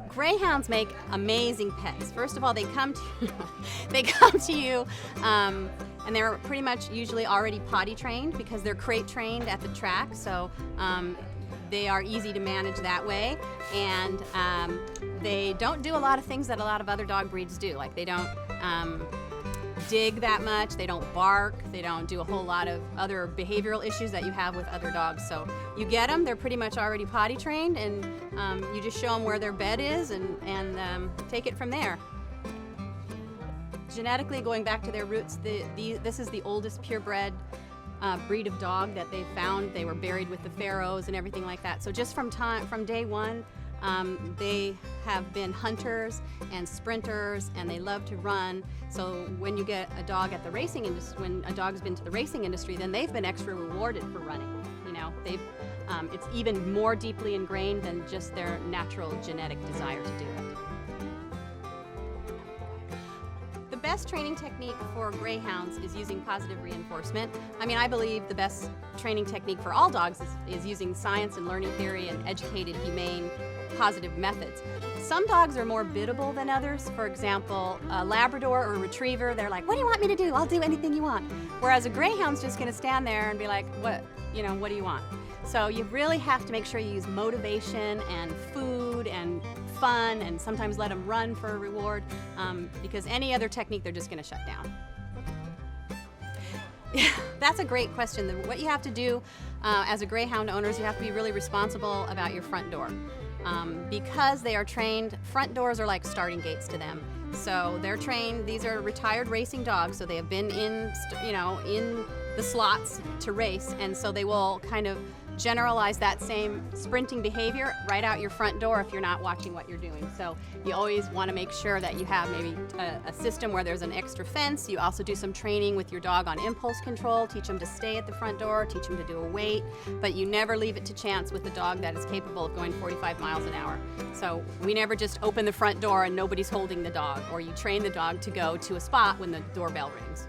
Greyhounds make amazing pets. First of all, they come to they come to you, and they're pretty much usually already potty trained because they're crate trained at the track. So they are easy to manage that way, and they don't do a lot of things that a lot of other dog breeds do. Like they don't dig that much, they don't bark, they don't do a whole lot of other behavioral issues that you have with other dogs. So you get them, they're pretty much already potty trained, and you just show them where their bed is and take it from there. Genetically, going back to their roots, this is the oldest purebred breed of dog that they found. They were buried with the pharaohs and everything like that. So just from day one, they have been hunters and sprinters, and they love to run. So when you get a dog at the racing industry, when a dog's been to the racing industry, then they've been extra rewarded for running. You know, it's even more deeply ingrained than just their natural genetic desire to do it. The best training technique for greyhounds is using positive reinforcement. I mean, I believe the best training technique for all dogs is using science and learning theory and educated, humane, positive methods. Some dogs are more biddable than others. For example, a Labrador or a Retriever, they're like, what do you want me to do? I'll do anything you want. Whereas a Greyhound's just gonna stand there and be like, what do you want? So you really have to make sure you use motivation and food and fun, and sometimes let them run for a reward, because any other technique, they're just gonna shut down. That's a great question. What you have to do as a Greyhound owner is you have to be really responsible about your front door. Because they are trained, front doors are like starting gates to them. So they're trained, these are retired racing dogs, so they have been in the slots to race, and so they will kind of generalize that same sprinting behavior right out your front door if you're not watching what you're doing. So you always want to make sure that you have maybe a system where there's an extra fence. You also do some training with your dog on impulse control, teach them to stay at the front door, teach them to do a wait, but you never leave it to chance with a dog that is capable of going 45 miles an hour. So we never just open the front door and nobody's holding the dog, or you train the dog to go to a spot when the doorbell rings.